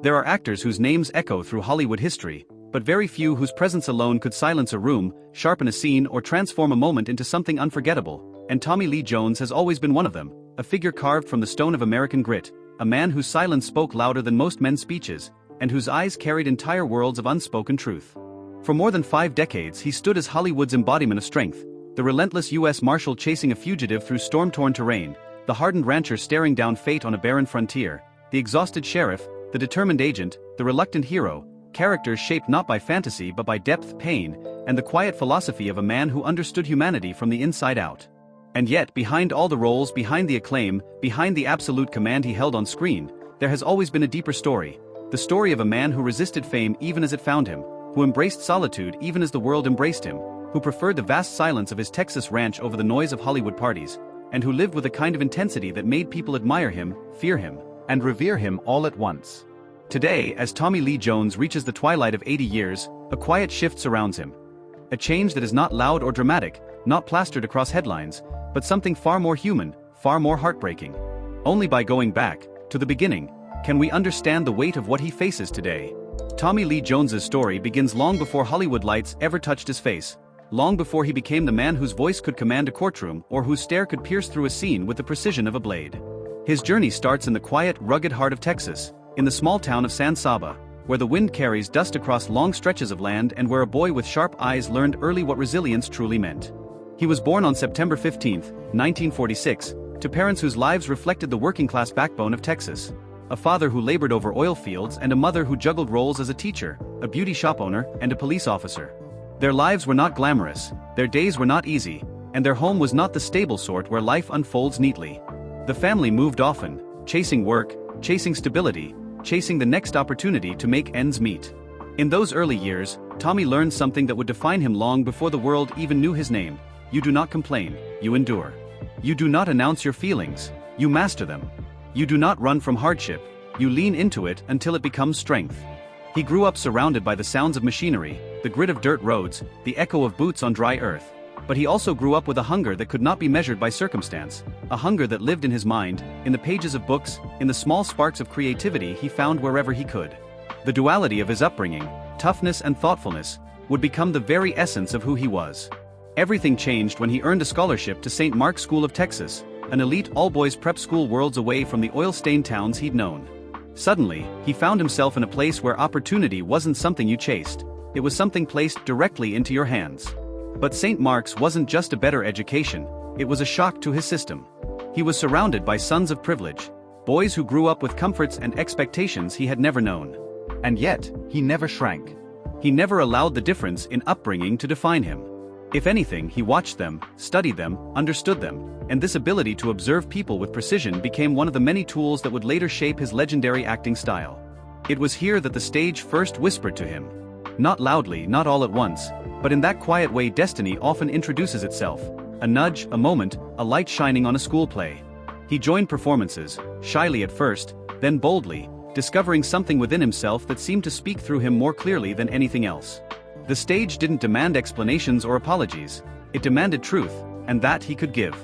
There are actors whose names echo through Hollywood history, but very few whose presence alone could silence a room, sharpen a scene, or transform a moment into something unforgettable, and Tommy Lee Jones has always been one of them, a figure carved from the stone of American grit, a man whose silence spoke louder than most men's speeches, and whose eyes carried entire worlds of unspoken truth. For more than 5 decades he stood as Hollywood's embodiment of strength, the relentless U.S. Marshal chasing a fugitive through storm-torn terrain, the hardened rancher staring down fate on a barren frontier, the exhausted sheriff, the determined agent, the reluctant hero, characters shaped not by fantasy but by depth, pain, and the quiet philosophy of a man who understood humanity from the inside out. And yet, behind all the roles, behind the acclaim, behind the absolute command he held on screen, there has always been a deeper story. The story of a man who resisted fame even as it found him, who embraced solitude even as the world embraced him, who preferred the vast silence of his Texas ranch over the noise of Hollywood parties, and who lived with a kind of intensity that made people admire him, fear him, and revere him all at once. Today, as Tommy Lee Jones reaches the twilight of 80 years, a quiet shift surrounds him. A change that is not loud or dramatic, not plastered across headlines, but something far more human, far more heartbreaking. Only by going back, to the beginning, can we understand the weight of what he faces today. Tommy Lee Jones's story begins long before Hollywood lights ever touched his face, long before he became the man whose voice could command a courtroom or whose stare could pierce through a scene with the precision of a blade. His journey starts in the quiet, rugged heart of Texas, in the small town of San Saba, where the wind carries dust across long stretches of land and where a boy with sharp eyes learned early what resilience truly meant. He was born on September 15, 1946, to parents whose lives reflected the working-class backbone of Texas. A father who labored over oil fields and a mother who juggled roles as a teacher, a beauty shop owner, and a police officer. Their lives were not glamorous, their days were not easy, and their home was not the stable sort where life unfolds neatly. The family moved often, chasing work, chasing stability, chasing the next opportunity to make ends meet. In those early years, Tommy learned something that would define him long before the world even knew his name. You do not complain, you endure. You do not announce your feelings, you master them. You do not run from hardship, you lean into it until it becomes strength. He grew up surrounded by the sounds of machinery, the grit of dirt roads, the echo of boots on dry earth. But he also grew up with a hunger that could not be measured by circumstance, a hunger that lived in his mind, in the pages of books, in the small sparks of creativity he found wherever he could. The duality of his upbringing, toughness and thoughtfulness, would become the very essence of who he was. Everything changed when he earned a scholarship to St. Mark's School of Texas, an elite all-boys prep school worlds away from the oil-stained towns he'd known. Suddenly, he found himself in a place where opportunity wasn't something you chased, it was something placed directly into your hands. But St. Mark's wasn't just a better education, it was a shock to his system. He was surrounded by sons of privilege, boys who grew up with comforts and expectations he had never known. And yet, he never shrank. He never allowed the difference in upbringing to define him. If anything, he watched them, studied them, understood them, and this ability to observe people with precision became one of the many tools that would later shape his legendary acting style. It was here that the stage first whispered to him. Not loudly, not all at once, but in that quiet way destiny often introduces itself. A nudge, a moment, a light shining on a school play. He joined performances, shyly at first, then boldly, discovering something within himself that seemed to speak through him more clearly than anything else. The stage didn't demand explanations or apologies, it demanded truth, and that he could give.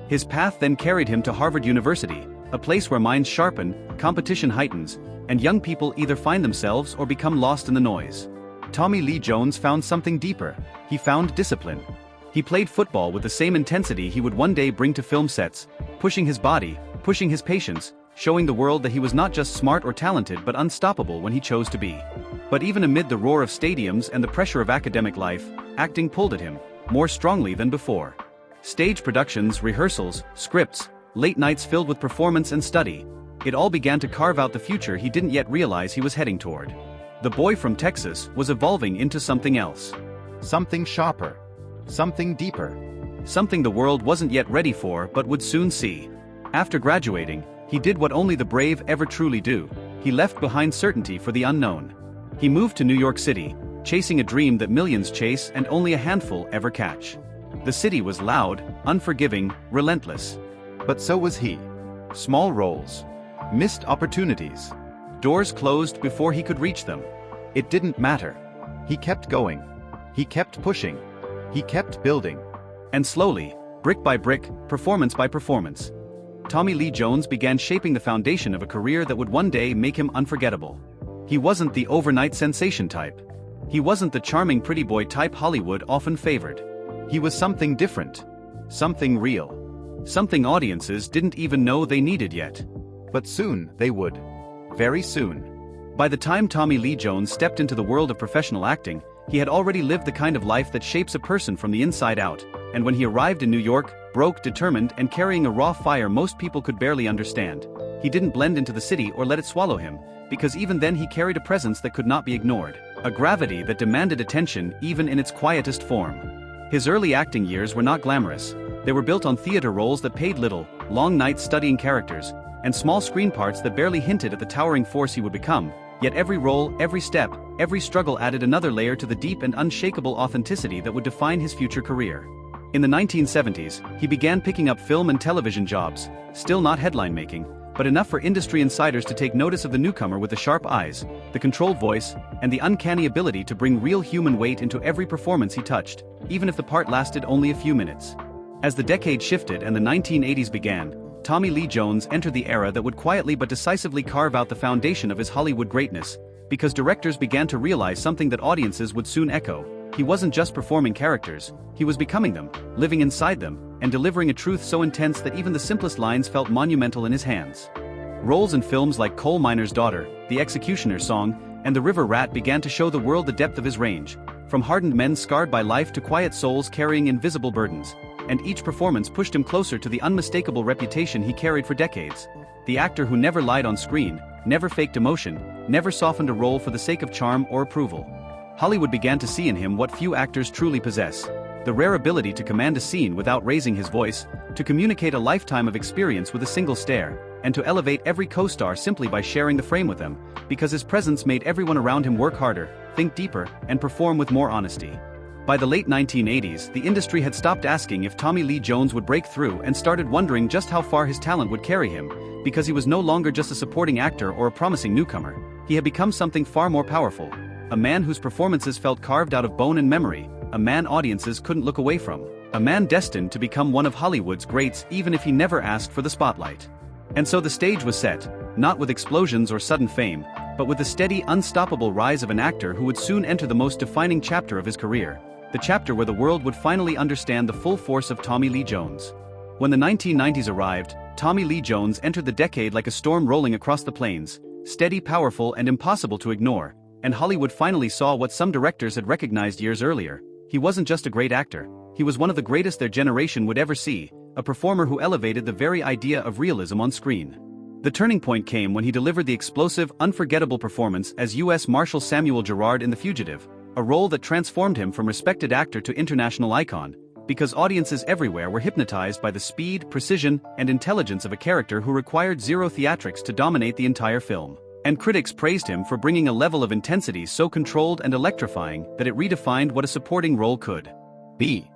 His path then carried him to Harvard University, a place where minds sharpen, competition heightens, and young people either find themselves or become lost in the noise. Tommy Lee Jones found something deeper. He found discipline. He played football with the same intensity he would one day bring to film sets, pushing his body, pushing his patience, showing the world that he was not just smart or talented but unstoppable when he chose to be. But even amid the roar of stadiums and the pressure of academic life, acting pulled at him, more strongly than before. Stage productions, rehearsals, scripts, late nights filled with performance and study. It all began to carve out the future he didn't yet realize he was heading toward. The boy from Texas was evolving into something else. Something sharper. Something deeper. Something the world wasn't yet ready for but would soon see. After graduating, he did what only the brave ever truly do. He left behind certainty for the unknown. He moved to New York City, chasing a dream that millions chase and only a handful ever catch. The city was loud, unforgiving, relentless. But so was he. Small roles. Missed opportunities. Doors closed before he could reach them. It didn't matter. He kept going. He kept pushing. He kept building. And slowly, brick by brick, performance by performance, Tommy Lee Jones began shaping the foundation of a career that would one day make him unforgettable. He wasn't the overnight sensation type. He wasn't the charming pretty boy type Hollywood often favored. He was something different. Something real. Something audiences didn't even know they needed yet. But soon they would. Very soon. By the time Tommy Lee Jones stepped into the world of professional acting, he had already lived the kind of life that shapes a person from the inside out, and when he arrived in New York, broke, determined, and carrying a raw fire most people could barely understand, he didn't blend into the city or let it swallow him, because even then he carried a presence that could not be ignored, a gravity that demanded attention even in its quietest form. His early acting years were not glamorous. They were built on theater roles that paid little, long nights studying characters, and small screen parts that barely hinted at the towering force he would become, yet every role, every step, every struggle added another layer to the deep and unshakable authenticity that would define his future career. In the 1970s, he began picking up film and television jobs, still not headline-making, but enough for industry insiders to take notice of the newcomer with the sharp eyes, the controlled voice, and the uncanny ability to bring real human weight into every performance he touched, even if the part lasted only a few minutes. As the decade shifted and the 1980s began, Tommy Lee Jones entered the era that would quietly but decisively carve out the foundation of his Hollywood greatness, because directors began to realize something that audiences would soon echo. He wasn't just performing characters, he was becoming them, living inside them, and delivering a truth so intense that even the simplest lines felt monumental in his hands. Roles in films like Coal Miner's Daughter, The Executioner's Song, and The River Rat began to show the world the depth of his range, from hardened men scarred by life to quiet souls carrying invisible burdens, and each performance pushed him closer to the unmistakable reputation he carried for decades. The actor who never lied on screen, never faked emotion, never softened a role for the sake of charm or approval. Hollywood began to see in him what few actors truly possess: the rare ability to command a scene without raising his voice, to communicate a lifetime of experience with a single stare, and to elevate every co-star simply by sharing the frame with them, because his presence made everyone around him work harder, think deeper, and perform with more honesty. By the late 1980s, the industry had stopped asking if Tommy Lee Jones would break through and started wondering just how far his talent would carry him, because he was no longer just a supporting actor or a promising newcomer. He had become something far more powerful. A man whose performances felt carved out of bone and memory, a man audiences couldn't look away from, a man destined to become one of Hollywood's greats even if he never asked for the spotlight. And so the stage was set, not with explosions or sudden fame, but with the steady, unstoppable rise of an actor who would soon enter the most defining chapter of his career, the chapter where the world would finally understand the full force of Tommy Lee Jones. When the 1990s arrived, Tommy Lee Jones entered the decade like a storm rolling across the plains, steady, powerful, and impossible to ignore. And Hollywood finally saw what some directors had recognized years earlier. He wasn't just a great actor, he was one of the greatest their generation would ever see, a performer who elevated the very idea of realism on screen. The turning point came when he delivered the explosive, unforgettable performance as U.S. Marshal Samuel Gerard in The Fugitive, a role that transformed him from respected actor to international icon, because audiences everywhere were hypnotized by the speed, precision, and intelligence of a character who required zero theatrics to dominate the entire film. And critics praised him for bringing a level of intensity so controlled and electrifying that it redefined what a supporting role could be.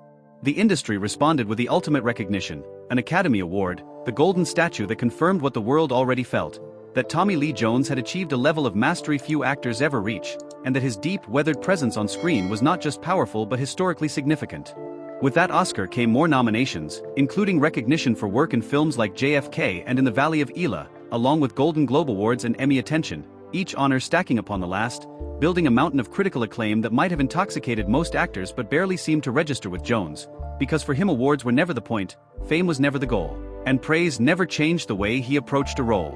The industry responded with the ultimate recognition, an Academy Award, the golden statue that confirmed what the world already felt, that Tommy Lee Jones had achieved a level of mastery few actors ever reach, and that his deep, weathered presence on screen was not just powerful but historically significant. With that Oscar came more nominations, including recognition for work in films like JFK and In the Valley of Elah, along with Golden Globe Awards and Emmy attention, each honor stacking upon the last, building a mountain of critical acclaim that might have intoxicated most actors but barely seemed to register with Jones, because for him awards were never the point, fame was never the goal, and praise never changed the way he approached a role.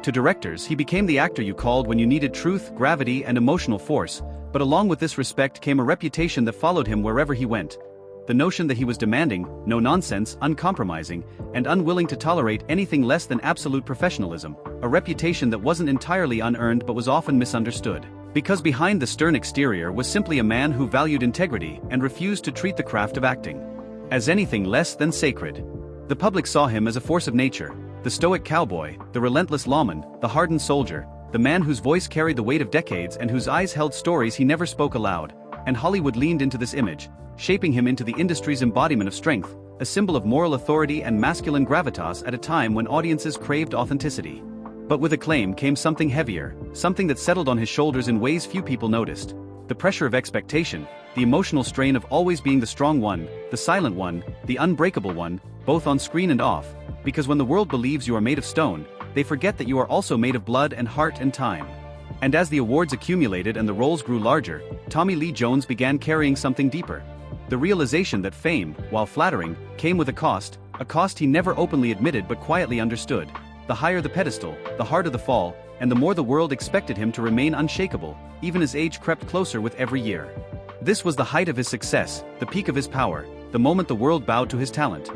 To directors, he became the actor you called when you needed truth, gravity, and emotional force, but along with this respect came a reputation that followed him wherever he went. The notion that he was demanding, no-nonsense, uncompromising, and unwilling to tolerate anything less than absolute professionalism, a reputation that wasn't entirely unearned but was often misunderstood. Because behind the stern exterior was simply a man who valued integrity and refused to treat the craft of acting as anything less than sacred. The public saw him as a force of nature, the stoic cowboy, the relentless lawman, the hardened soldier, the man whose voice carried the weight of decades and whose eyes held stories he never spoke aloud, and Hollywood leaned into this image, shaping him into the industry's embodiment of strength, a symbol of moral authority and masculine gravitas at a time when audiences craved authenticity. But with acclaim came something heavier, something that settled on his shoulders in ways few people noticed. The pressure of expectation, the emotional strain of always being the strong one, the silent one, the unbreakable one, both on screen and off, because when the world believes you are made of stone, they forget that you are also made of blood and heart and time. And as the awards accumulated and the roles grew larger, Tommy Lee Jones began carrying something deeper. The realization that fame, while flattering, came with a cost he never openly admitted but quietly understood. The higher the pedestal, the harder the fall, and the more the world expected him to remain unshakable, even as age crept closer with every year. This was the height of his success, the peak of his power, the moment the world bowed to his talent.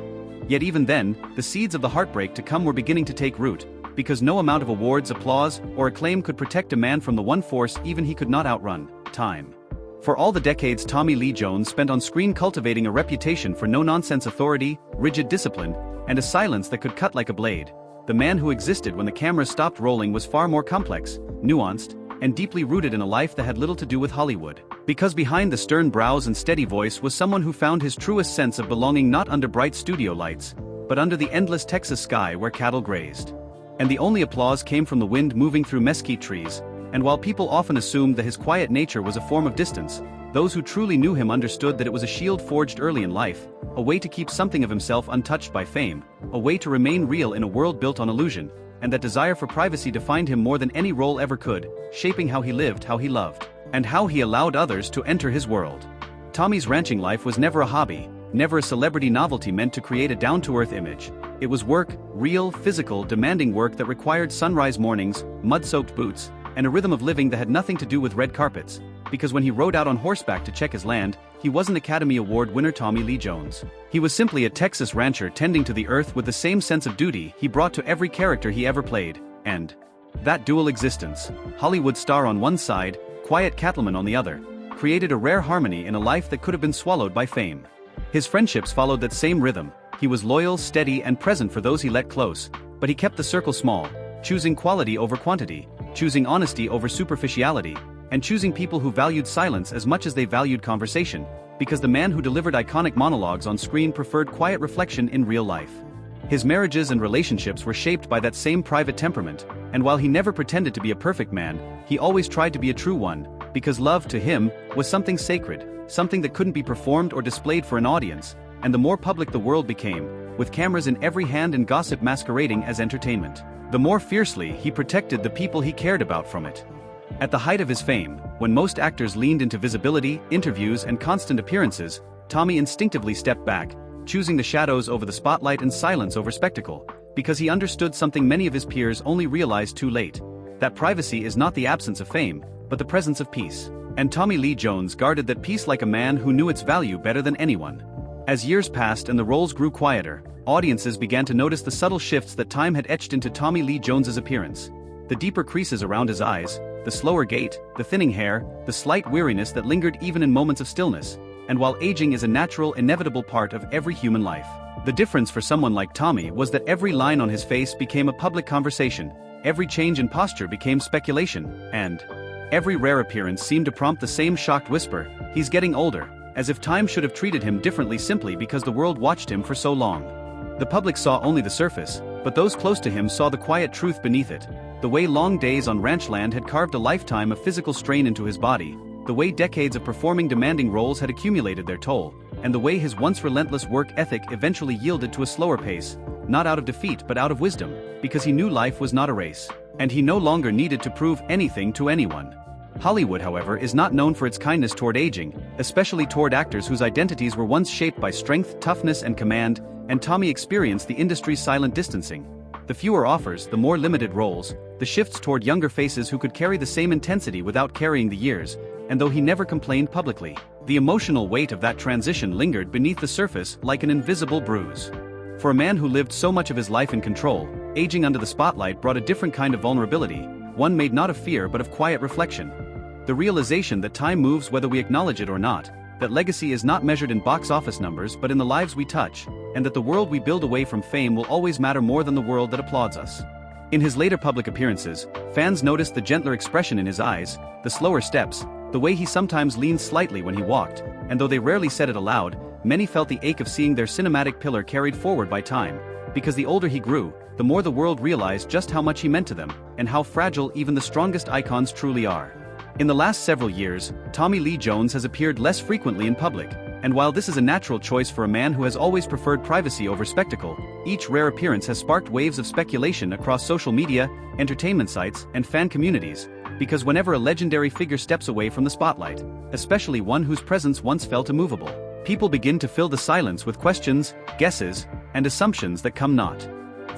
Yet even then, the seeds of the heartbreak to come were beginning to take root, because no amount of awards, applause, or acclaim could protect a man from the one force even he could not outrun: time. For all the decades Tommy Lee Jones spent on screen cultivating a reputation for no-nonsense authority, rigid discipline, and a silence that could cut like a blade, the man who existed when the camera stopped rolling was far more complex, nuanced, and deeply rooted in a life that had little to do with Hollywood. Because behind the stern brows and steady voice was someone who found his truest sense of belonging not under bright studio lights, but under the endless Texas sky where cattle grazed. And the only applause came from the wind moving through mesquite trees, and while people often assumed that his quiet nature was a form of distance, those who truly knew him understood that it was a shield forged early in life, a way to keep something of himself untouched by fame, a way to remain real in a world built on illusion, and that desire for privacy defined him more than any role ever could, shaping how he lived, how he loved, and how he allowed others to enter his world. Tommy's ranching life was never a hobby, never a celebrity novelty meant to create a down-to-earth image. It was work, real, physical, demanding work that required sunrise mornings, mud-soaked boots, and a rhythm of living that had nothing to do with red carpets, because when he rode out on horseback to check his land, he wasn't Academy Award winner Tommy Lee Jones. He was simply a Texas rancher tending to the earth with the same sense of duty he brought to every character he ever played, and that dual existence, Hollywood star on one side, quiet cattleman on the other, created a rare harmony in a life that could have been swallowed by fame. His friendships followed that same rhythm. He was loyal, steady, and present for those he let close, but he kept the circle small, choosing quality over quantity, choosing honesty over superficiality, and choosing people who valued silence as much as they valued conversation, because the man who delivered iconic monologues on screen preferred quiet reflection in real life. His marriages and relationships were shaped by that same private temperament, and while he never pretended to be a perfect man, he always tried to be a true one, because love, to him, was something sacred, something that couldn't be performed or displayed for an audience, and the more public the world became, with cameras in every hand and gossip masquerading as entertainment, the more fiercely he protected the people he cared about from it. At the height of his fame, when most actors leaned into visibility, interviews, and constant appearances, Tommy instinctively stepped back, choosing the shadows over the spotlight and silence over spectacle, because he understood something many of his peers only realized too late: that privacy is not the absence of fame, but the presence of peace. And Tommy Lee Jones guarded that peace like a man who knew its value better than anyone. As years passed and the roles grew quieter, audiences began to notice the subtle shifts that time had etched into Tommy Lee Jones's appearance. The deeper creases around his eyes, the slower gait, the thinning hair, the slight weariness that lingered even in moments of stillness. And while aging is a natural, inevitable part of every human life, the difference for someone like Tommy was that every line on his face became a public conversation, every change in posture became speculation, and every rare appearance seemed to prompt the same shocked whisper: "He's getting older," as if time should have treated him differently simply because the world watched him for so long. The public saw only the surface, but those close to him saw the quiet truth beneath it. The way long days on ranch land had carved a lifetime of physical strain into his body, the way decades of performing demanding roles had accumulated their toll, and the way his once relentless work ethic eventually yielded to a slower pace, not out of defeat but out of wisdom, because he knew life was not a race, and he no longer needed to prove anything to anyone. Hollywood, however, is not known for its kindness toward aging, especially toward actors whose identities were once shaped by strength, toughness, and command, and Tommy experienced the industry's silent distancing. The fewer offers, the more limited roles, the shifts toward younger faces who could carry the same intensity without carrying the years, and though he never complained publicly, the emotional weight of that transition lingered beneath the surface like an invisible bruise. For a man who lived so much of his life in control, aging under the spotlight brought a different kind of vulnerability, one made not of fear but of quiet reflection. The realization that time moves whether we acknowledge it or not, that legacy is not measured in box office numbers but in the lives we touch, and that the world we build away from fame will always matter more than the world that applauds us. In his later public appearances, fans noticed the gentler expression in his eyes, the slower steps, the way he sometimes leaned slightly when he walked, and though they rarely said it aloud, many felt the ache of seeing their cinematic pillar carried forward by time, because the older he grew, the more the world realized just how much he meant to them, and how fragile even the strongest icons truly are. In the last several years, Tommy Lee Jones has appeared less frequently in public, and while this is a natural choice for a man who has always preferred privacy over spectacle, each rare appearance has sparked waves of speculation across social media, entertainment sites, and fan communities, because whenever a legendary figure steps away from the spotlight, especially one whose presence once felt immovable, people begin to fill the silence with questions, guesses, and assumptions that come not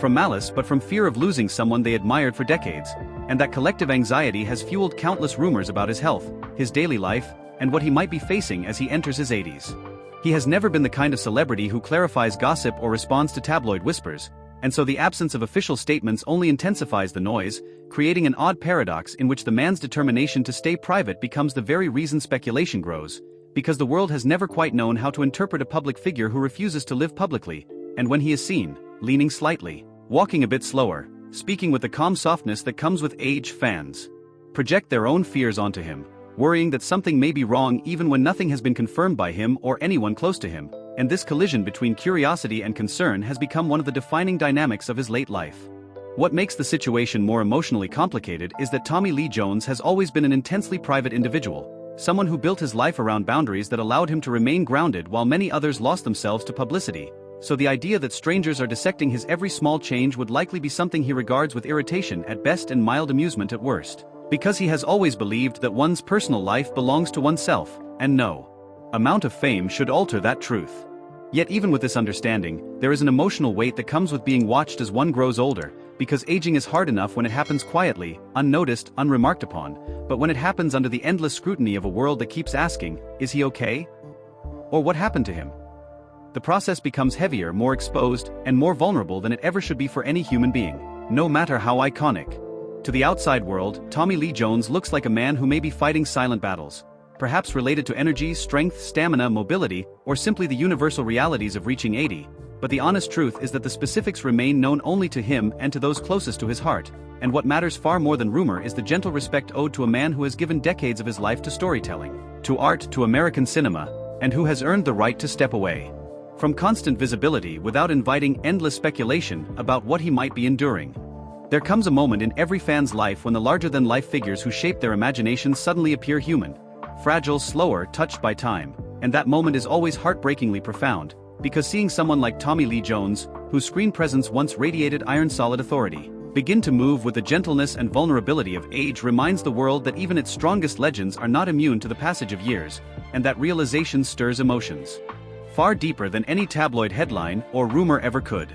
from malice but from fear of losing someone they admired for decades, and that collective anxiety has fueled countless rumors about his health, his daily life, and what he might be facing as he enters his 80s. He has never been the kind of celebrity who clarifies gossip or responds to tabloid whispers, and so the absence of official statements only intensifies the noise, creating an odd paradox in which the man's determination to stay private becomes the very reason speculation grows, because the world has never quite known how to interpret a public figure who refuses to live publicly, and when he is seen, leaning slightly, walking a bit slower, speaking with the calm softness that comes with age, fans project their own fears onto him, worrying that something may be wrong even when nothing has been confirmed by him or anyone close to him, and this collision between curiosity and concern has become one of the defining dynamics of his late life. What makes the situation more emotionally complicated is that Tommy Lee Jones has always been an intensely private individual, someone who built his life around boundaries that allowed him to remain grounded while many others lost themselves to publicity. So the idea that strangers are dissecting his every small change would likely be something he regards with irritation at best and mild amusement at worst, because he has always believed that one's personal life belongs to oneself, and no amount of fame should alter that truth. Yet even with this understanding, there is an emotional weight that comes with being watched as one grows older, because aging is hard enough when it happens quietly, unnoticed, unremarked upon, but when it happens under the endless scrutiny of a world that keeps asking, is he okay? Or what happened to him? The process becomes heavier, more exposed, and more vulnerable than it ever should be for any human being, no matter how iconic. To the outside world, Tommy Lee Jones looks like a man who may be fighting silent battles, perhaps related to energy, strength, stamina, mobility, or simply the universal realities of reaching 80, but the honest truth is that the specifics remain known only to him and to those closest to his heart, and what matters far more than rumor is the gentle respect owed to a man who has given decades of his life to storytelling, to art, to American cinema, and who has earned the right to step away from constant visibility without inviting endless speculation about what he might be enduring. There comes a moment in every fan's life when the larger-than-life figures who shape their imaginations suddenly appear human, fragile, slower, touched by time, and that moment is always heartbreakingly profound, because seeing someone like Tommy Lee Jones, whose screen presence once radiated iron-solid authority, begin to move with the gentleness and vulnerability of age reminds the world that even its strongest legends are not immune to the passage of years, and that realization stirs emotions far deeper than any tabloid headline or rumor ever could.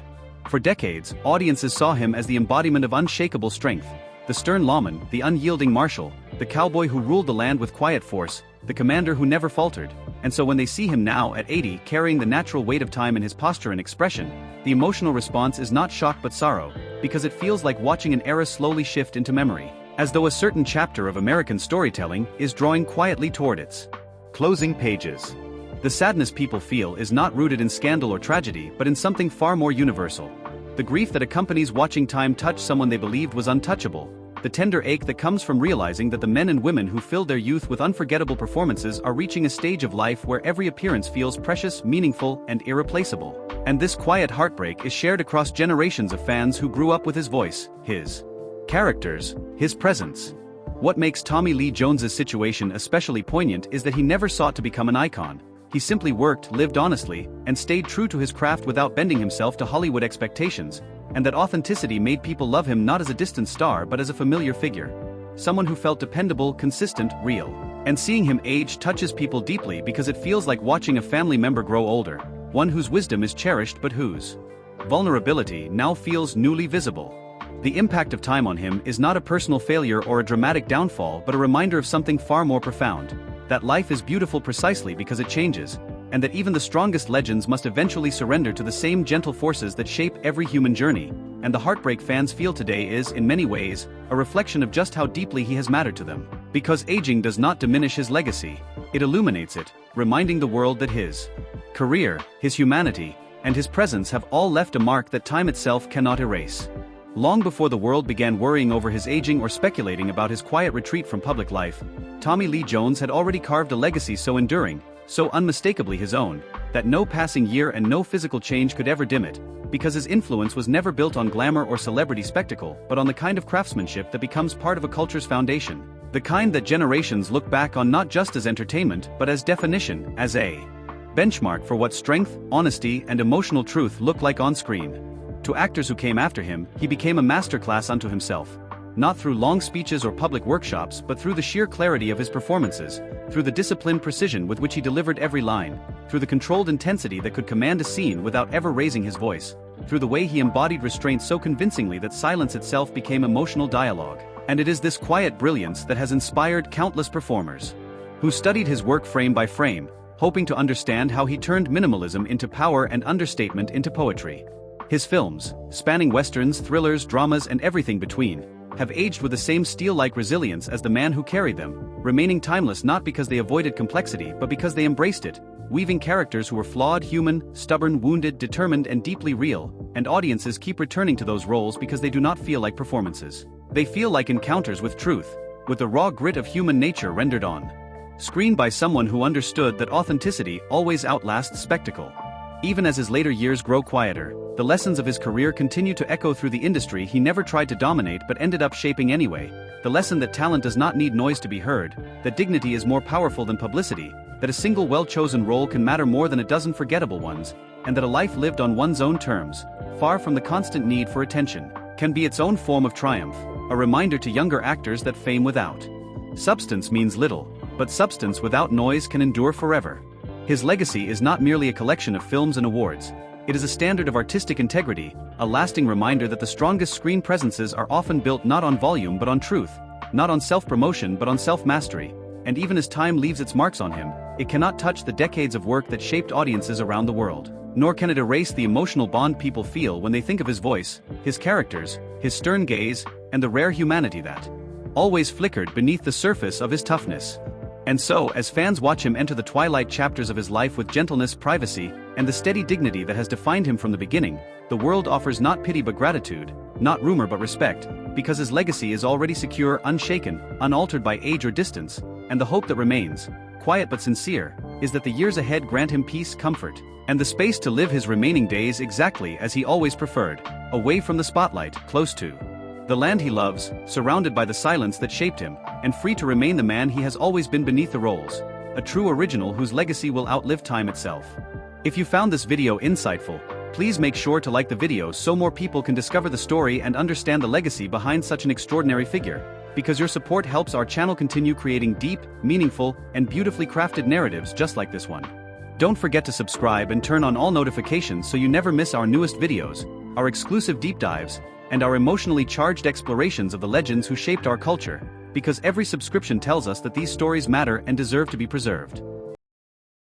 For decades, audiences saw him as the embodiment of unshakable strength, the stern lawman, the unyielding marshal, the cowboy who ruled the land with quiet force, the commander who never faltered, and so when they see him now at 80 carrying the natural weight of time in his posture and expression, the emotional response is not shock but sorrow, because it feels like watching an era slowly shift into memory, as though a certain chapter of American storytelling is drawing quietly toward its closing pages. The sadness people feel is not rooted in scandal or tragedy but in something far more universal. The grief that accompanies watching time touch someone they believed was untouchable, the tender ache that comes from realizing that the men and women who filled their youth with unforgettable performances are reaching a stage of life where every appearance feels precious, meaningful, and irreplaceable. And this quiet heartbreak is shared across generations of fans who grew up with his voice, his characters, his presence. What makes Tommy Lee Jones's situation especially poignant is that he never sought to become an icon. He simply worked, lived honestly, and stayed true to his craft without bending himself to Hollywood expectations, and that authenticity made people love him not as a distant star but as a familiar figure. Someone who felt dependable, consistent, real. And seeing him age touches people deeply because it feels like watching a family member grow older, one whose wisdom is cherished but whose vulnerability now feels newly visible. The impact of time on him is not a personal failure or a dramatic downfall but a reminder of something far more profound. That life is beautiful precisely because it changes, and that even the strongest legends must eventually surrender to the same gentle forces that shape every human journey, and the heartbreak fans feel today is, in many ways, a reflection of just how deeply he has mattered to them. Because aging does not diminish his legacy, it illuminates it, reminding the world that his career, his humanity, and his presence have all left a mark that time itself cannot erase. Long before the world began worrying over his aging or speculating about his quiet retreat from public life, Tommy Lee Jones had already carved a legacy so enduring, so unmistakably his own, that no passing year and no physical change could ever dim it, because his influence was never built on glamour or celebrity spectacle but on the kind of craftsmanship that becomes part of a culture's foundation, the kind that generations look back on not just as entertainment but as definition, as a benchmark for what strength, honesty, and emotional truth look like on screen. To actors who came after him, he became a masterclass unto himself. not through long speeches or public workshops but through the sheer clarity of his performances, through the disciplined precision with which he delivered every line, through the controlled intensity that could command a scene without ever raising his voice, through the way he embodied restraint so convincingly that silence itself became emotional dialogue. And it is this quiet brilliance that has inspired countless performers who studied his work frame by frame, hoping to understand how he turned minimalism into power and understatement into poetry. His films, spanning westerns, thrillers, dramas, and everything between, have aged with the same steel-like resilience as the man who carried them, remaining timeless not because they avoided complexity but because they embraced it, weaving characters who were flawed, human, stubborn, wounded, determined, and deeply real, and audiences keep returning to those roles because they do not feel like performances. They feel like encounters with truth, with the raw grit of human nature rendered on screen by someone who understood that authenticity always outlasts spectacle. Even as his later years grow quieter, the lessons of his career continue to echo through the industry he never tried to dominate but ended up shaping anyway. The lesson that talent does not need noise to be heard, that dignity is more powerful than publicity, that a single well-chosen role can matter more than a dozen forgettable ones, and that a life lived on one's own terms, far from the constant need for attention, can be its own form of triumph, a reminder to younger actors that fame without substance means little, but substance without noise can endure forever. His legacy is not merely a collection of films and awards. It is a standard of artistic integrity, a lasting reminder that the strongest screen presences are often built not on volume but on truth, not on self-promotion but on self-mastery, and even as time leaves its marks on him, it cannot touch the decades of work that shaped audiences around the world. Nor can it erase the emotional bond people feel when they think of his voice, his characters, his stern gaze, and the rare humanity that always flickered beneath the surface of his toughness. And so, as fans watch him enter the twilight chapters of his life with gentleness, privacy, and the steady dignity that has defined him from the beginning, the world offers not pity but gratitude, not rumor but respect, because his legacy is already secure, unshaken, unaltered by age or distance, and the hope that remains, quiet but sincere, is that the years ahead grant him peace, comfort, and the space to live his remaining days exactly as he always preferred, away from the spotlight, close to the land he loves, surrounded by the silence that shaped him, and free to remain the man he has always been beneath the roles, a true original whose legacy will outlive time itself. If you found this video insightful, please make sure to like the video so more people can discover the story and understand the legacy behind such an extraordinary figure, because your support helps our channel continue creating deep, meaningful, and beautifully crafted narratives just like this one. Don't forget to subscribe and turn on all notifications so you never miss our newest videos, our exclusive deep dives, and our emotionally charged explorations of the legends who shaped our culture, because every subscription tells us that these stories matter and deserve to be preserved.